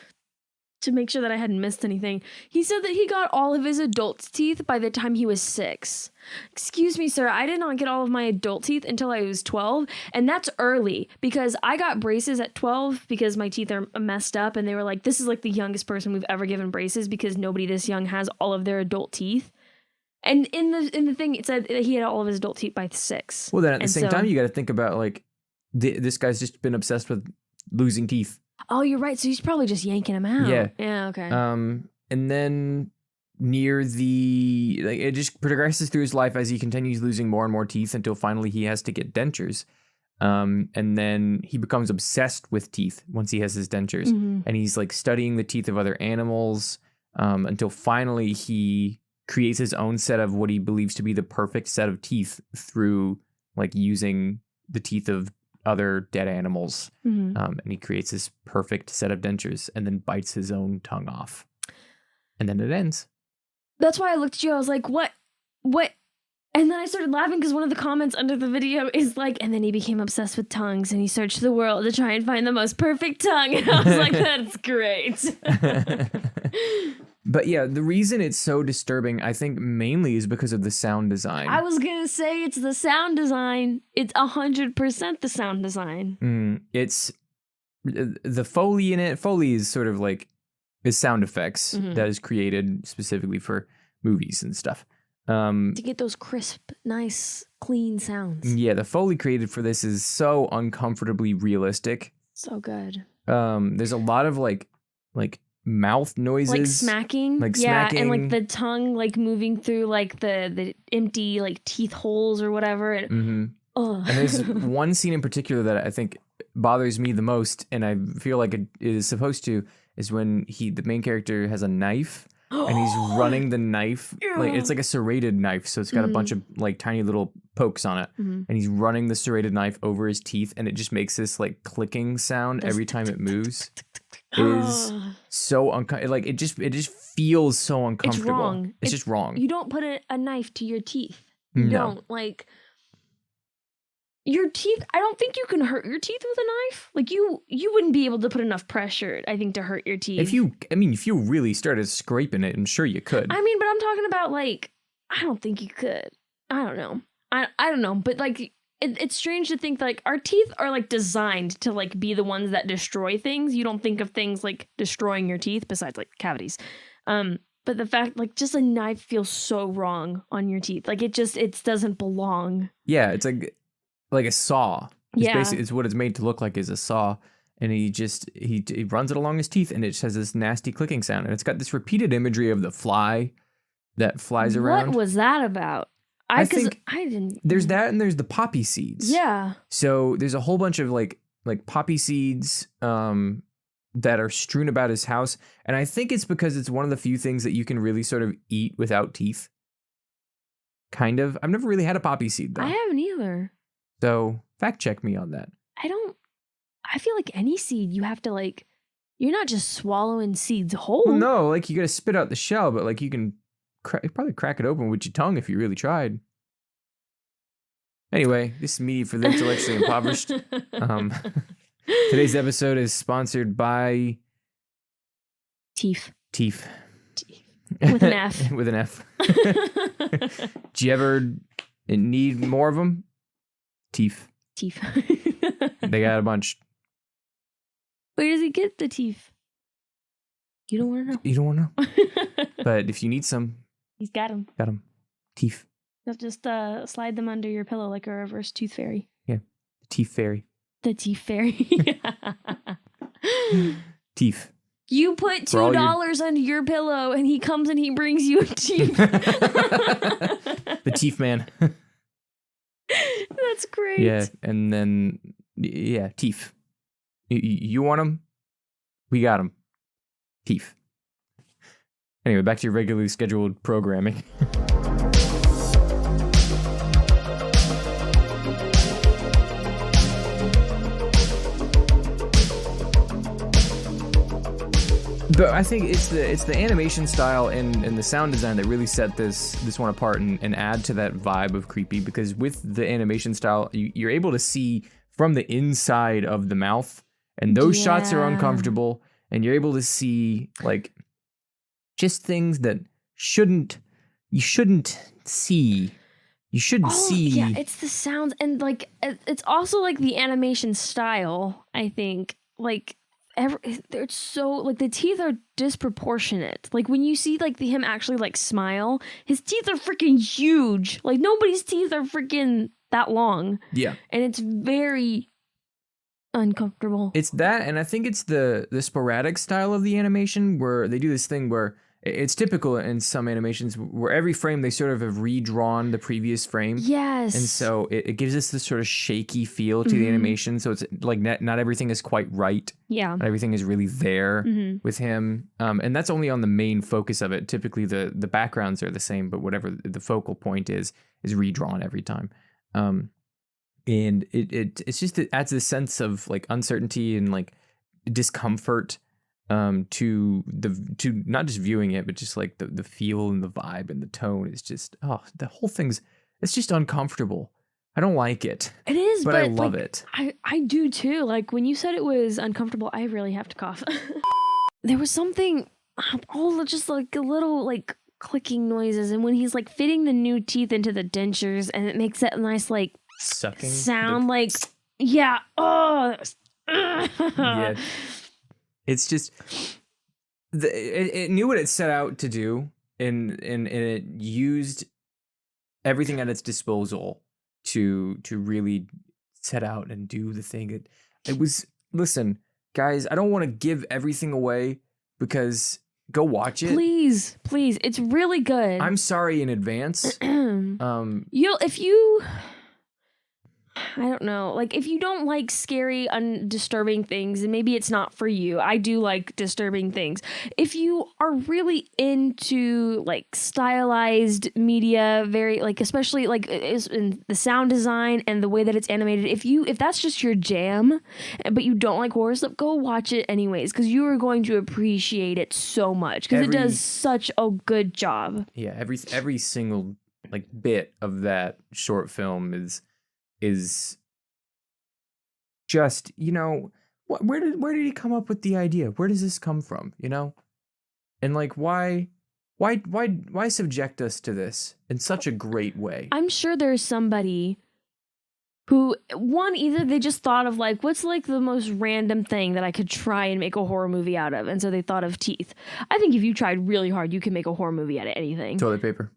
to make sure that I hadn't missed anything. He said that he got all of his adult teeth by the time he was 6. Excuse me, sir, I did not get all of my adult teeth until I was 12, and that's early because I got braces at 12 because my teeth are messed up, and they were like, this is like the youngest person we've ever given braces because nobody this young has all of their adult teeth. And in the thing, it said that he had all of his adult teeth by 6. Well, then at the same time, you got to think about like, this guy's just been obsessed with losing teeth. Oh, you're right. So he's probably just yanking them out. Yeah. Yeah. Okay. And then near it just progresses through his life as he continues losing more and more teeth until finally he has to get dentures. And then he becomes obsessed with teeth once he has his dentures, and he's like studying the teeth of other animals, until finally he creates his own set of what he believes to be the perfect set of teeth through like using the teeth of other dead animals. And he creates this perfect set of dentures and then bites his own tongue off. And then it ends. That's why I looked at you. I was like, what? And then I started laughing because one of the comments under the video is like, and then he became obsessed with tongues and he searched the world to try and find the most perfect tongue. And I was like, that's great. But yeah, the reason it's so disturbing, I think mainly is because of the sound design. I was going to say it's the sound design. It's 100% the sound design. It's the Foley in it. Foley is sort of like is sound effects that is created specifically for movies and stuff. To get those crisp, nice, clean sounds. Yeah, the Foley created for this is so uncomfortably realistic. So good. There's a lot of like mouth noises, like smacking, smacking, and like the tongue like moving through like the empty like teeth holes or whatever. And there's one scene in particular that I think bothers me the most, and I feel like it is supposed to, is when the main character has a knife and he's running the knife like it's like a serrated knife, so it's got a bunch of like tiny little pokes on it, and he's running the serrated knife over his teeth, and it just makes this like clicking sound every time it moves. It is so like it just feels so uncomfortable. It's wrong. It's just wrong. You don't put a knife to your teeth. You don't like your teeth. I don't think you can hurt your teeth with a knife. Like you wouldn't be able to put enough pressure, I think, to hurt your teeth. If you really started scraping it, I'm sure you could. I mean, but I'm talking about like, I don't think you could. I don't know. I don't know. But like, it's strange to think like our teeth are like designed to like be the ones that destroy things. You don't think of things like destroying your teeth besides like cavities. But the fact like just a knife feels so wrong on your teeth. Like it doesn't belong. Yeah, it's like a saw. It's it's what it's made to look like is a saw. and he runs it along his teeth, and it just has this nasty clicking sound, and it's got this repeated imagery of the fly that flies around. What was that about? I think I didn't. There's that, and there's the poppy seeds. Yeah. So there's a whole bunch of like poppy seeds that are strewn about his house, and I think it's because it's one of the few things that you can really sort of eat without teeth. Kind of. I've never really had a poppy seed though. I haven't either. So fact check me on that. I feel like any seed you have to like, you're not just swallowing seeds whole. Well, no, like you gotta spit out the shell, but like you can probably crack it open with your tongue if you really tried. Anyway, this is me for the intellectually impoverished. Today's episode is sponsored by Teeth. With an F. With an F. Do you ever need more of them? Teeth. They got a bunch. Where does he get the teeth? You don't want to know. You don't want to know. But if you need some, he's got them. Got them. Teeth. You'll just slide them under your pillow like a reverse tooth fairy. Yeah. The teeth fairy. The teeth fairy. Teeth. You put $2 under your pillow and he comes and he brings you a teeth. The teeth man. That's great. Yeah. And then, yeah, teeth. You want them? We got them. Teeth. Anyway, back to your regularly scheduled programming. But I think it's the animation style and the sound design that really set this one apart and add to that vibe of creepy, because with the animation style, you're able to see from the inside of the mouth, and those shots are uncomfortable, and you're able to see like just things that you shouldn't see. You shouldn't see. Yeah, it's the sounds, and like it's also like the animation style, I think. Like they're so like the teeth are disproportionate. Like when you see like him actually like smile, his teeth are freaking huge. Like nobody's teeth are freaking that long. Yeah. And it's very uncomfortable. It's that, and I think it's the sporadic style of the animation where they do this thing where it's typical in some animations where every frame they sort of have redrawn the previous frame. Yes. And so it gives us this sort of shaky feel to the animation. So it's like not everything is quite right. Yeah. Not everything is really there with him. And that's only on the main focus of it. Typically the backgrounds are the same, but whatever the focal point is redrawn every time. And it's just, it adds this sense of like uncertainty and like discomfort to not just viewing it, but just like the feel and the vibe and the tone is just, the whole thing's, it's just uncomfortable. I don't like it. It is, but I love it. I do too. Like when you said it was uncomfortable, I really have to cough. There was something, just like a little like clicking noises, and when he's like fitting the new teeth into the dentures, and it makes that nice like sucking sound, like yeah. Oh. Yeah. It's just it knew what it set out to do, and it used everything at its disposal to really set out and do the thing. It was, listen, guys, I don't want to give everything away because go watch it. Please, it's really good. I'm sorry in advance. If you I don't know. Like, if you don't like scary, disturbing things, then maybe it's not for you. I do like disturbing things. If you are really into, like, stylized media, very, like, especially, like, in the sound design and the way that it's animated, if that's just your jam, but you don't like horror stuff, go watch it anyways, because you are going to appreciate it so much, because it does such a good job. Yeah, every single, like, bit of that short film is just, you know, where did he come up with the idea? Where does this come from, you know? And like why subject us to this in such a great way? I'm sure there's somebody who, either they just thought of like, what's like the most random thing that I could try and make a horror movie out of, and so they thought of teeth. I think if you tried really hard, you can make a horror movie out of anything. Toilet paper.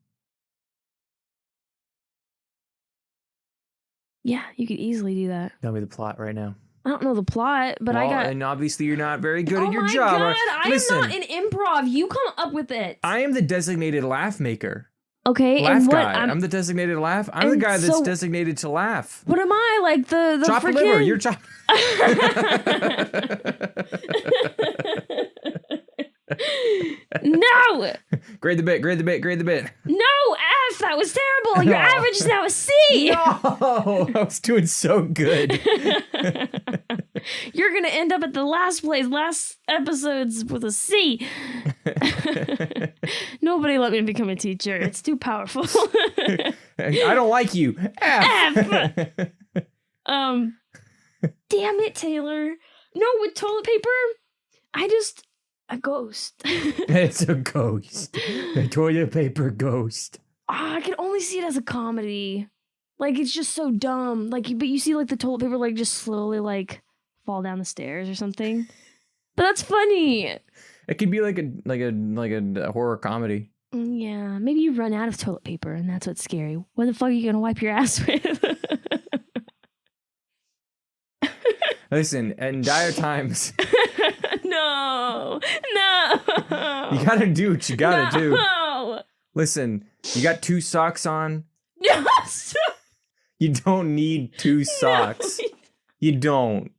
Yeah, you could easily do that. Tell me the plot right now. I don't know the plot, but I got... And obviously you're not very good at your job. Oh my God, I am not in improv. You come up with it. I am the designated laugh maker. Okay, laugh and what? guy. I'm the designated laugh. I'm the guy that's designated to laugh. What am I? Like the chop freaking... liver. You're chop... No! Grade the bit. No, F! That was terrible. Your average is now a C. No, I was doing so good. You're gonna end up at the last episodes with a C. Nobody let me become a teacher. It's too powerful. I don't like you. F. Damn it, Taylor. No, with toilet paper, a ghost. It's a ghost. A toilet paper ghost. I can only see it as a comedy. Like, it's just so dumb. Like, but you see, like, the toilet paper, like, just slowly, like, fall down the stairs or something. But that's funny. It could be like a horror comedy. Yeah, maybe you run out of toilet paper, and that's what's scary. What the fuck are you gonna wipe your ass with? Listen, in dire times. No. You gotta do what you gotta do. Listen, you got 2 socks on. No. You don't need 2 socks. No. You don't.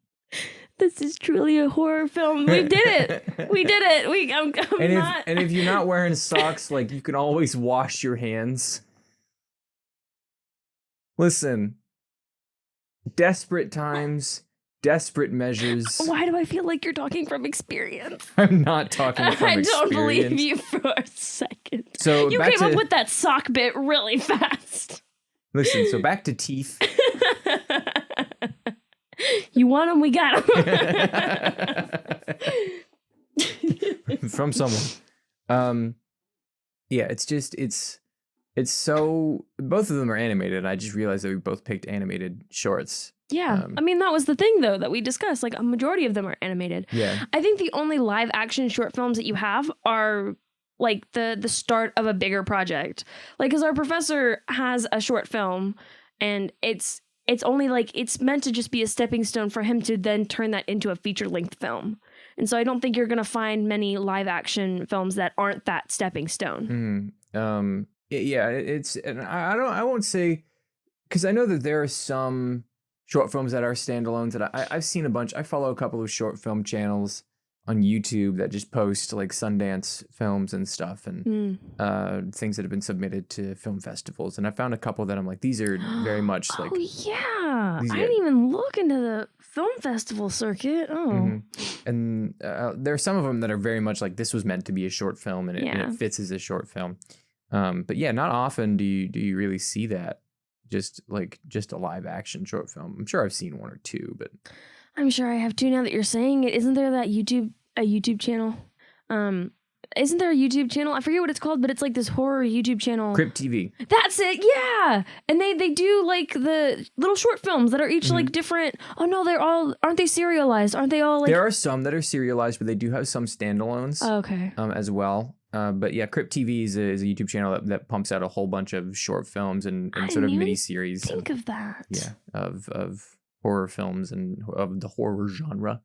This is truly a horror film. We did it. And if you're not wearing socks, like, you can always wash your hands. Listen, desperate times, desperate measures. Why do I feel like you're talking from experience? I'm not talking from experience. I don't believe you for a second. So you came up with that sock bit really fast. Listen, so back to teeth. You want them? We got them. From someone. Yeah, it's so, both of them are animated. I just realized that we both picked animated shorts. Yeah. I mean, that was the thing, though, that we discussed. Like, a majority of them are animated. Yeah. I think the only live action short films that you have are like the start of a bigger project. Like, because our professor has a short film, and it's only like, it's meant to just be a stepping stone for him to then turn that into a feature-length film. And so I don't think you're going to find many live action films that aren't that stepping stone. Yeah, it's, and I won't say, because I know that there are some short films that are standalones that I've seen a bunch. I follow a couple of short film channels on YouTube that just post like Sundance films and stuff, and things that have been submitted to film festivals. And I found a couple that I'm like, these are very much like... Oh, yeah. I didn't even look into the film festival circuit. Oh. And there are some of them that are very much like, this was meant to be a short film, and it fits as a short film. But yeah, not often do you really see that. Just a live action short film. I'm sure I've seen 1 or 2, but I'm sure I have too now that you're saying it. Isn't there a YouTube channel? Isn't there a YouTube channel? I forget what it's called, but it's like this horror YouTube channel. Crypt TV. That's it, yeah. And they do like the little short films that are each like different. Oh no, aren't they serialized? Aren't they all like... There are some that are serialized, but they do have some standalones. Oh, okay. As well. But yeah, Crypt TV is a YouTube channel that pumps out a whole bunch of short films and sort of mini series. Think of that. Yeah, of horror films and of the horror genre.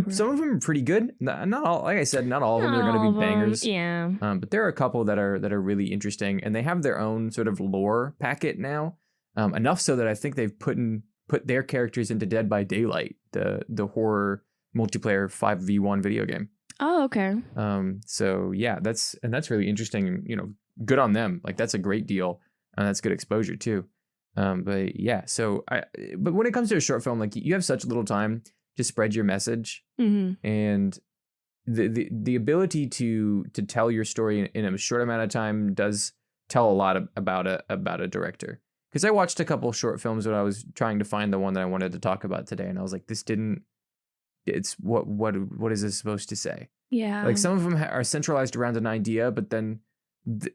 Some of them are pretty good. Not all, like I said, not all of them are going to be bangers. Yeah. But there are a couple that are really interesting, and they have their own sort of lore packet now. Enough so that I think they've put their characters into Dead by Daylight, the horror multiplayer 5v1 video game. Oh, okay. So yeah, that's really interesting. You know, good on them. Like, that's a great deal, and that's good exposure too. But yeah, but when it comes to a short film, like, you have such little time to spread your message, and the ability to tell your story in a short amount of time does tell a lot about a director. Because I watched a couple short films when I was trying to find the one that I wanted to talk about today, and I was like, it's what is this supposed to say? Yeah. Like, some of them are centralized around an idea, but then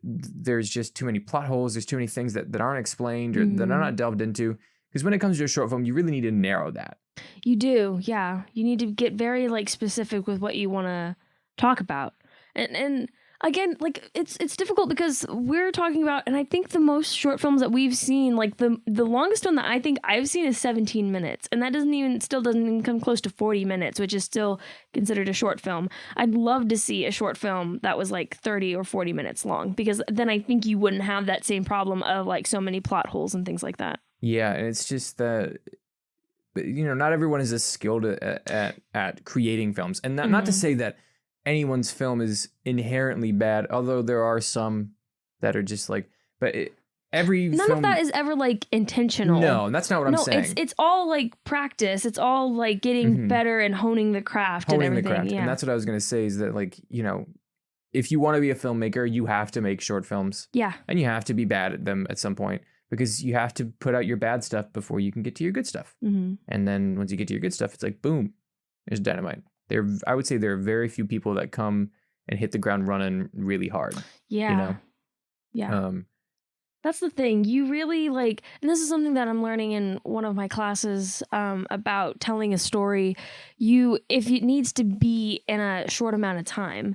there's just too many plot holes. There's too many things that aren't explained or that are not delved into. Because when it comes to a short film, you really need to narrow that. You do, yeah. You need to get very like specific with what you want to talk about. And Again, like it's difficult because we're talking about, and I think the most short films that we've seen, like the longest one that I think I've seen is 17 minutes, and that still doesn't even come close to 40 minutes, which is still considered a short film. I'd love to see a short film that was like 30 or 40 minutes long, because then I think you wouldn't have that same problem of like so many plot holes and things like that. Yeah, and it's just that, not everyone is as skilled at creating films, and not to say that anyone's film is inherently bad, although there are some that are just like, none of that is ever like intentional. No, that's not what I'm saying. It's all like practice. It's all like getting better and honing the craft and everything. Yeah. And that's what I was going to say is that, like, if you want to be a filmmaker, you have to make short films. Yeah. And you have to be bad at them at some point, because you have to put out your bad stuff before you can get to your good stuff. Mm-hmm. And then once you get to your good stuff, it's like, boom, there's dynamite. I would say there are very few people that come and hit the ground running really hard. Yeah. Yeah. That's the thing. You really and this is something that I'm learning in one of my classes about telling a story. If it needs to be in a short amount of time,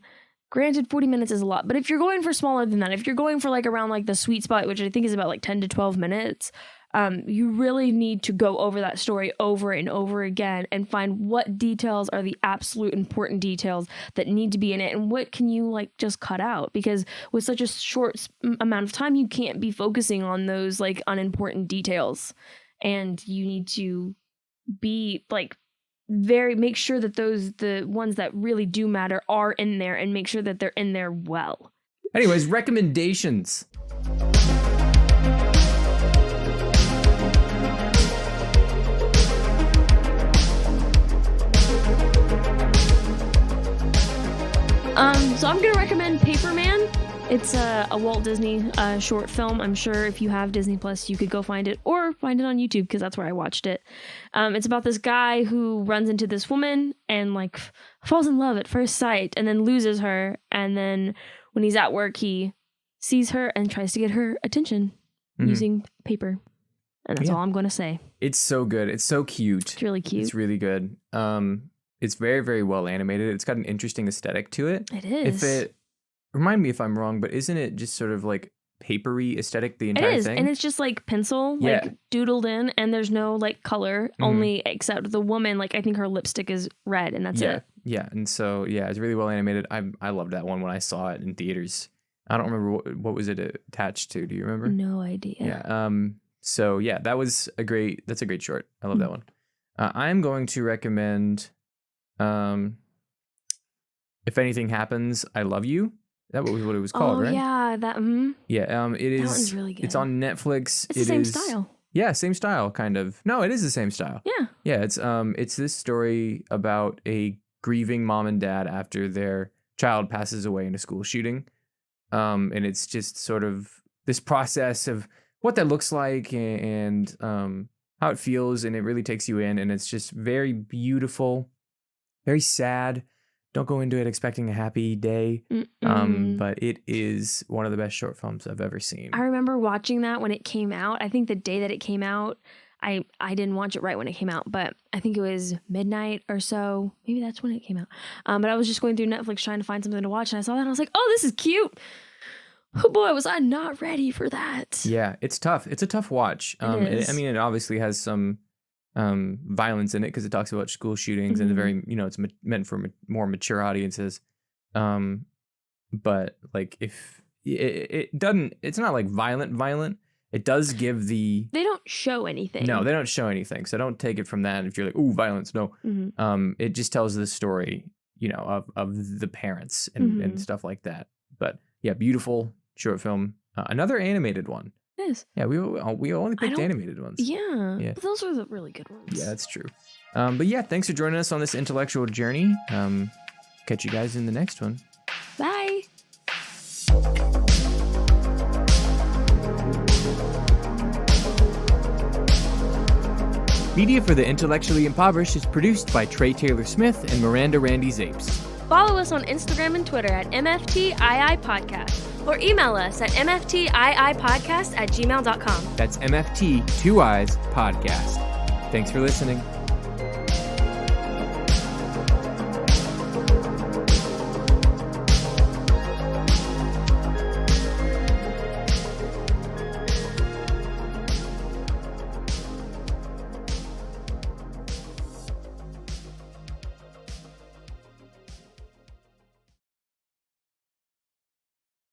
granted 40 minutes is a lot, but if you're going for smaller than that, if you're going for around the sweet spot, which I think is about 10 to 12 minutes, you really need to go over that story over and over again and find what details are the absolute important details that need to be in it, and what can you just cut out, because with such a short amount of time, you can't be focusing on those unimportant details, and you need to be make sure that the ones that really do matter are in there, and make sure that they're in there well. Anyways, recommendations. So I'm going to recommend Paper Man. It's a Walt Disney short film. I'm sure if you have Disney Plus, you could go find it, or find it on YouTube, because that's where I watched it. It's about this guy who runs into this woman and falls in love at first sight, and then loses her. And then when he's at work, he sees her and tries to get her attention using paper. And that's all I'm going to say. It's so good. It's so cute. It's really cute. It's really good. It's very, very well animated. It's got an interesting aesthetic to it. It is. Remind me if I'm wrong, but isn't it just sort of papery aesthetic the entire thing? And it's just pencil, doodled in, and there's no color, only except the woman, I think her lipstick is red, and that's it. Yeah, and so, it's really well animated. I loved that one when I saw it in theaters. I don't remember what was it attached to. Do you remember? No idea. Yeah. So, that's a great short. I love that one. I'm going to recommend... If Anything Happens, I Love You. That was what it was called, right? Yeah, that. Yeah, it is. That one's really good. It's on Netflix. It's the same style. Yeah, same style, kind of. No, it is the same style. Yeah. Yeah, it's this story about a grieving mom and dad after their child passes away in a school shooting, and it's just sort of this process of what that looks like and how it feels, and it really takes you in, and it's just very beautiful. Very sad. Don't go into it expecting a happy day. But it is one of the best short films I've ever seen. I remember watching that when it came out. I think the day that it came out, I didn't watch it right when it came out, but I think it was midnight or so. Maybe that's when it came out. But I was just going through Netflix trying to find something to watch, and I saw that, and I was like, oh, this is cute. Oh boy, was I not ready for that. Yeah, it's tough. It's a tough watch. It obviously has some violence in it, because it talks about school shootings and very, it's meant for more mature audiences. But if it doesn't, it's not violent. It does give they don't show anything. No, they don't show anything. So don't take it from that. If you're like, ooh, violence, no. It just tells the story, of the parents and stuff like that. But yeah, beautiful short film. Another animated one. Is. Yeah, we only picked animated ones. Yeah, but those are the really good ones. Yeah, that's true. But yeah, thanks for joining us on this intellectual journey. Catch you guys in the next one. Bye. Media for the Intellectually Impoverished is produced by Trey Taylor Smith and Miranda Randy Zapes. Follow us on Instagram and Twitter at MFTII Podcast, or email us at mftiipodcast@gmail.com. That's MFT, 2 Eyes, Podcast. Thanks for listening.